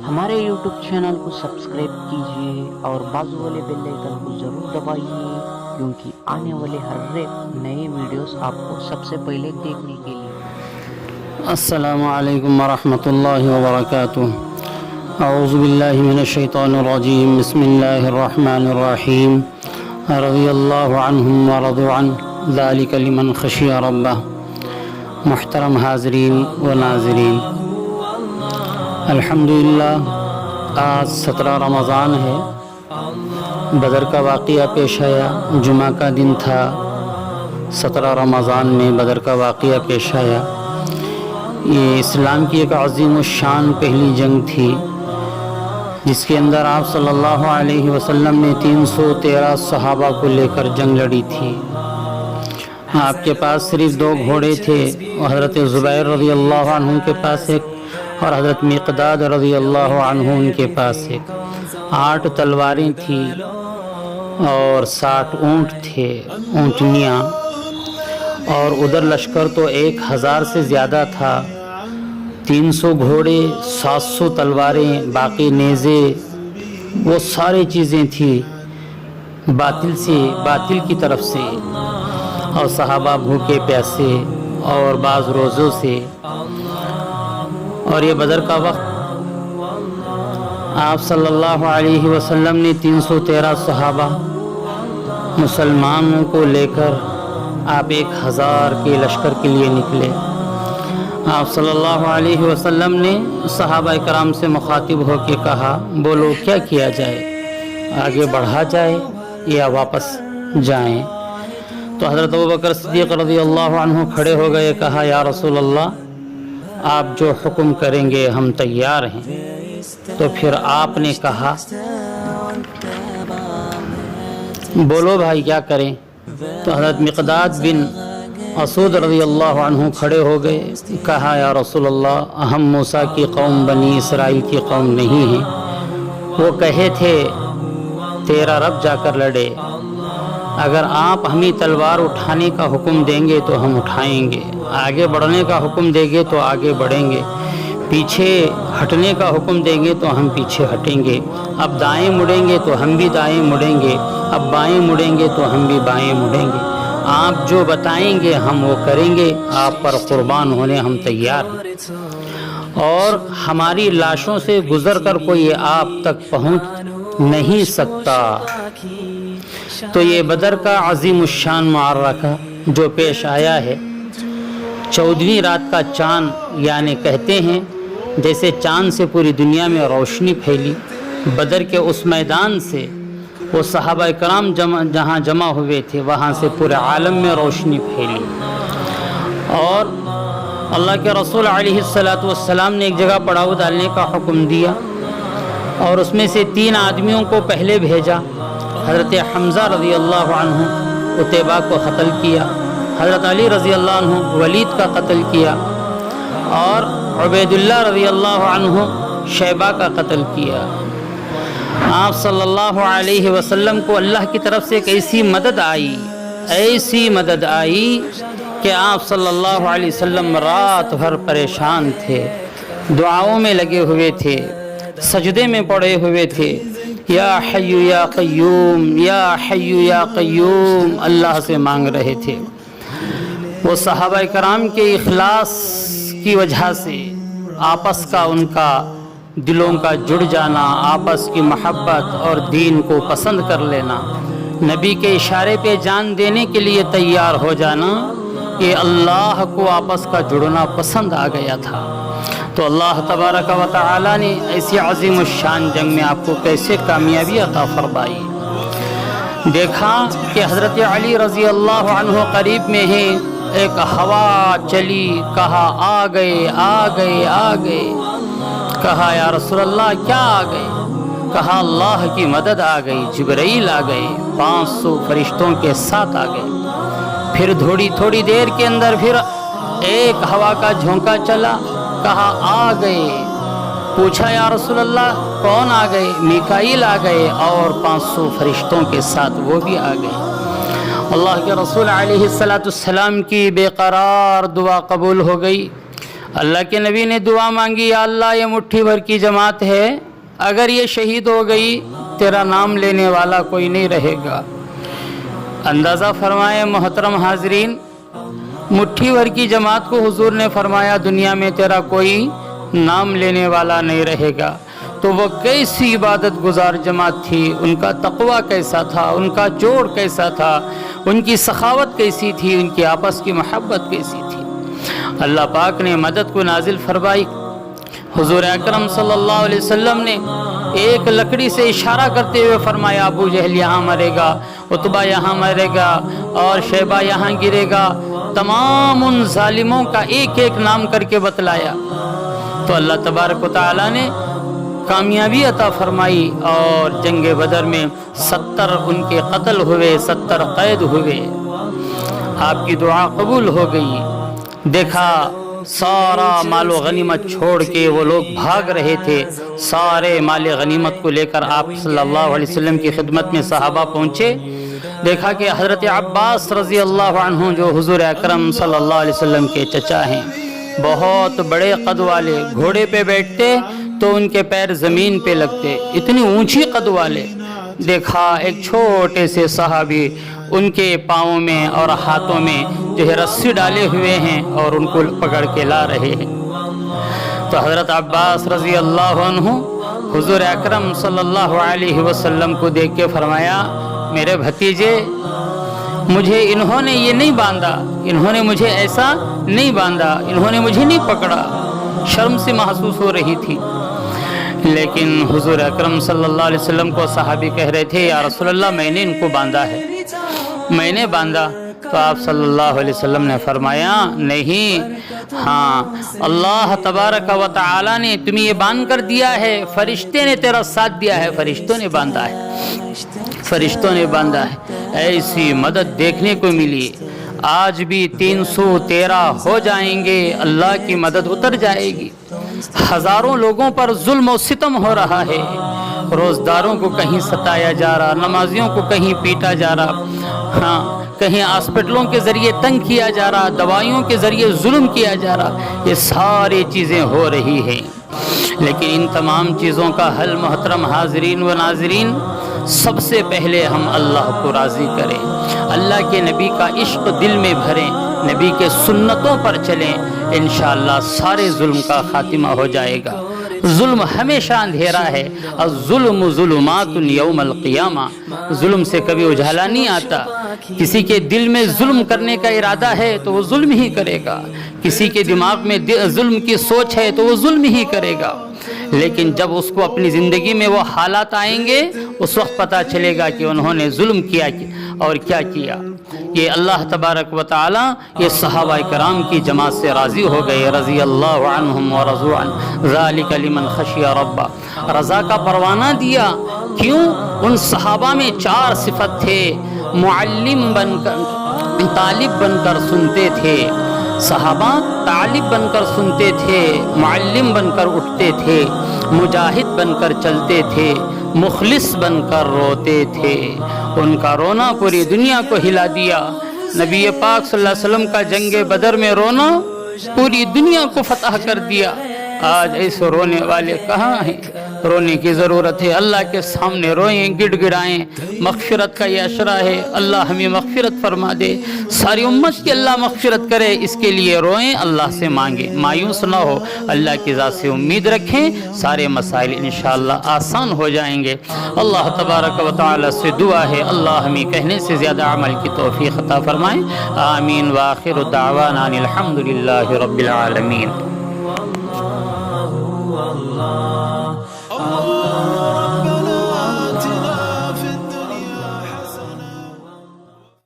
ہمارے YouTube channel کو subscribe کیجیے اور بازو والے بیل آئیکن کو ضرور دبائیے کیونکہ آنے والے ہر ایک نئے ویڈیوز آپ کو سب سے پہلے دیکھنے کے لیے۔ السلام علیکم ورحمۃ اللہ وبرکاتہ۔ اعوذ باللہ من الشیطان الرجیم، بسم اللہ الرحمن الرحیم۔ رضی اللہ عنہم ورضوا عنہ، ذالک لمن خشی ربہ۔ محترم حاضرین و ناظرین، الحمدللہ آج 17 رمضان ہے۔ بدر کا واقعہ پیش آیا، جمعہ کا دن تھا، 17 رمضان میں بدر کا واقعہ پیش آیا۔ یہ اسلام کی ایک عظیم الشان پہلی جنگ تھی جس کے اندر آپ صلی اللہ علیہ وسلم نے 313 صحابہ کو لے کر جنگ لڑی تھی۔ آپ کے پاس صرف 2 گھوڑے تھے، حضرت زبیر رضی اللہ عنہ کے پاس ایک اور حضرت مقداد رضی اللہ عنہ ان کے پاس ایک۔ 8 تلواریں تھیں اور 60 اونٹ تھے، اونٹنیاں، اور ادھر لشکر تو 1000 سے زیادہ تھا۔ 300 گھوڑے، 700 تلواریں، باقی نیزے، وہ ساری چیزیں تھیں باطل کی طرف سے، اور صحابہ بھوکے پیاسے اور بعض روزوں سے۔ اور یہ بدر کا وقت آپ صلی اللہ علیہ وسلم نے 313 صحابہ مسلمانوں کو لے کر آپ 1000 کے لشکر کے لیے نکلے۔ آپ صلی اللہ علیہ وسلم نے صحابہ کرام سے مخاطب ہو کے کہا، بولو کیا کیا جائے، آگے بڑھا جائے یا واپس جائیں؟ تو حضرت ابوبکر صدیق رضی اللہ عنہ کھڑے ہو گئے، کہا یا رسول اللہ، آپ جو حکم کریں گے ہم تیار ہیں۔ تو پھر آپ نے کہا، بولو بھائی کیا کریں؟ تو حضرت مقداد بن اسود رضی اللہ عنہ کھڑے ہو گئے، کہا یا رسول اللہ، ہم موسیٰ کی قوم بنی اسرائیل کی قوم نہیں ہیں، وہ کہے تھے تیرا رب جا کر لڑے، اگر آپ ہمیں تلوار اٹھانے کا حکم دیں گے تو ہم اٹھائیں گے، آگے بڑھنے کا حکم دیں گے تو آگے بڑھیں گے، پیچھے ہٹنے کا حکم دیں گے تو ہم پیچھے ہٹیں گے، اب دائیں مڑیں گے تو ہم بھی دائیں مڑیں گے، اب بائیں مڑیں گے تو ہم بھی بائیں مڑیں گے، آپ جو بتائیں گے ہم وہ کریں گے، آپ پر قربان ہونے ہم تیار ہیں، اور ہماری لاشوں سے گزر کر کوئی آپ تک پہنچ نہیں سکتا۔ تو یہ بدر کا عظیم الشان معرکہ جو پیش آیا ہے، 14ویں رات کا چاند، یعنی کہتے ہیں جیسے چاند سے پوری دنیا میں روشنی پھیلی، بدر کے اس میدان سے وہ صحابہ کرام جہاں جمع ہوئے تھے وہاں سے پورے عالم میں روشنی پھیلی۔ اور اللہ کے رسول علیہ السلام نے ایک جگہ پڑاؤ ڈالنے کا حکم دیا، اور اس میں سے 3 آدمیوں کو پہلے بھیجا۔ حضرت حمزہ رضی اللہ عنہ عتیبہ کو قتل کیا، حضرت علی رضی اللہ عنہ ولید کا قتل کیا، اور عبید اللہ رضی اللہ عنہ شیبہ کا قتل کیا۔ آپ صلی اللہ علیہ وسلم کو اللہ کی طرف سے ایک ایسی مدد آئی کہ آپ صلی اللہ علیہ وسلم رات بھر پریشان تھے، دعاؤں میں لگے ہوئے تھے، سجدے میں پڑے ہوئے تھے، یا حی یا قیوم، یا حی یا قیوم اللہ سے مانگ رہے تھے۔ وہ صحابہ کرام کے اخلاص کی وجہ سے آپس کا ان کا دلوں کا جڑ جانا، آپس کی محبت اور دین کو پسند کر لینا، نبی کے اشارے پہ جان دینے کے لیے تیار ہو جانا، یہ اللہ کو آپس کا جڑنا پسند آ گیا تھا۔ تو اللہ تبارک و تعالی نے ایسی عظیم الشان جنگ میں آپ کو کیسے کامیابی عطا فرمائی۔ دیکھا کہ حضرت علی رضی اللہ عنہ قریب میں ہیں، ایک ہوا چلی، کہا آ گئے آ گئے آ گئے، کہا یا رسول اللہ کیا آ گئے؟ کہا اللہ کی مدد آ گئی، جبرائیل آ گئے، 500 فرشتوں کے ساتھ آ گئے۔ پھر تھوڑی دیر کے اندر پھر ایک ہوا کا جھونکا چلا، کہا آ گئے، پوچھا یا رسول اللہ کون آ گئے؟ میکائیل آ گئے اور 500 فرشتوں کے ساتھ وہ بھی آ گئے۔ اللہ کے رسول علیہ السلام کی بے قرار دعا قبول ہو گئی۔ अल्लाह के नबी ने दुआ मांगी, या अल्लाह ये मुट्ठी भर की जमात है, अगर ये शहीद हो गई तेरा नाम लेने वाला कोई नहीं रहेगा। अंदाज़ा फरमाए मोहतरम हाजरीन, मुट्ठी भर की जमात को हुजूर ने फरमाया दुनिया में तेरा कोई नाम लेने वाला नहीं रहेगा। तो वो कैसी इबादत गुजार जमात थी, उनका तक़वा कैसा था, उनका जोड़ कैसा था, उनकी सखावत कैसी थी, उनकी आपस की मोहब्बत कैसी थी। अल्लाह पाक ने मदद को नाजिल फरमाई। हुजूर अकरम सल्लल्लाहु अलैहि वसल्लम ने एक लकड़ी से इशारा करते हुए फरमाया, अबू जहल यहाँ मरेगा, उतबा यहाँ मरेगा और शैबा यहाँ गिरेगा। तमाम उन जालिमों का एक एक नाम करके बतलाया। तो अल्लाह तबारक व तआला ने कामयाबी अता फरमाई और जंग बदर में 70 उनके कत्ल हुए, 70 कैद हुए। आपकी दुआ कबूल हो गई। देखा सारा मालो गनीमत छोड़ के वो लोग भाग रहे थे। सारे माल गनीमत को लेकर आप सल्लल्लाहु अलैहि वसल्लम की खिदमत में सहाबा पहुँचे। देखा कि हज़रत अब्बास रज़ी अल्लाह अन्हु जो हुज़ूर अकरम सल्लल्लाहु अलैहि वसल्लम के चचा हैं, बहुत बड़े कद वाले, घोड़े पे बैठते तो उनके पैर ज़मीन पे लगते, इतनी ऊंची कद वाले। देखा एक छोटे से सहाबी उनके पाँवों में और हाथों में जो है रस्सी डाले हुए हैं और उनको पकड़ के ला रहे हैं। तो हज़रत अब्बास रज़ी अल्लाह अन्हु हुज़ूर अकरम सल्लल्लाहु अलैहि वसल्लम को देख के फरमाया, मेरे भतीजे, मुझे इन्होंने ये नहीं बांधा, इन्होंने मुझे ऐसा नहीं बांधा, इन्होंने मुझे नहीं पकड़ा। शर्म से महसूस हो रही थी। लेकिन हुजूर अकरम सल्लल्लाहु अलैहि वसल्लम को सहाबी कह रहे थे, या रसूलल्लाह मैंने इनको बांधा है, मैंने बांधा। तो आप सल्लल्लाहु अलैहि वसल्लम ने फरमाया, नहीं, हाँ, अल्लाह तबारक व तआला ने तुम्हें ये बांध कर दिया है, फरिश्ते ने तेरा साथ दिया है, फरिश्तों ने बांधा है, फरिश्तों ने बांधा है। ऐसी मदद देखने को मिली। आज भी 313 हो जाएंगे, अल्लाह की मदद उतर जाएगी। हज़ारों लोगों पर जुल्म और सितम हो रहा है। रोज़दारों को कहीं सताया जा रहा, नमाजियों को कहीं पीटा जा रहा, हाँ, कहीं हॉस्पिटलों के ज़रिए तंग किया जा रहा, दवाइयों के ज़रिए जुल्म किया जा रहा। ये सारी चीज़ें हो रही हैं। लेकिन इन तमाम चीज़ों का हल मोहतरम हाज़रीन व नाज़रीन, सबसे पहले हम अल्लाह को राज़ी करें, अल्लाह के नबी का इश्क दिल में भरें, नबी के सुन्नतों पर चलें। इंशाअल्लाह सारे जुल्म का खात्मा हो जाएगा। जुल्म हमेशा अंधेरा है। अज़्ज़ुल्मु ज़ुलुमातुन यौमल क़ियामा, जुल्म से कभी उजाला नहीं आता। किसी के दिल में जुल्म करने का इरादा है तो वो जुल्म ही करेगा। किसी के दिमाग में जुल्म की सोच है तो वो जुल्म ही करेगा। लेकिन जब उसको अपनी ज़िंदगी में वो हालात आएंगे, उस वक्त पता चलेगा कि उन्होंने जुल्म किया और क्या किया। ये अल्लाह तबारक व तआला ये सहाबा कराम की जमात से राज़ी हो गए। रज़ी अल्लाह अन्हुम व रज़ू अन्हु ज़ालिका लिमन खशिया रब्बा, रज़ा का परवाना दिया। क्यों? उन सहाबा में 4 सिफत थे। मुअल्लिम बनकर, तालिब बनकर सुनते थे। सहाबा तालिब बनकर सुनते थे, मुअल्लिम बनकर उठते थे, मुजाहिद बनकर चलते थे, मुखलिस बनकर रोते थे। उनका रोना पूरी दुनिया को हिला दिया। नबी पाक सल्लल्लाहु अलैहि वसल्लम का जंग बदर में रोना पूरी दुनिया को फतह कर दिया। आज ऐसे रोने वाले कहाँ हैं? रोने की ज़रूरत है। अल्लाह के सामने रोएं, गिड़गिड़ाएं। मग़फ़िरत का ये अशरा है, अल्लाह हमें मग़फ़िरत फरमा दे, सारी उम्मत की अल्लाह मग़फ़िरत करे, इसके लिए रोएं, अल्लाह से मांगें, मायूस ना हो, अल्लाह की ज़ात से उम्मीद रखें। सारे मसाइल इंशाअल्लाह आसान हो जाएंगे। अल्लाह तबारक व तआला से दुआ है, अल्लाह हमें कहने से ज़्यादा अमल की तौफ़ीक़ अता फ़रमाएँ। आमीन। व आखिरु दावाना अनिल हम्दुलिल्लाहि रब्बिल आलमीन।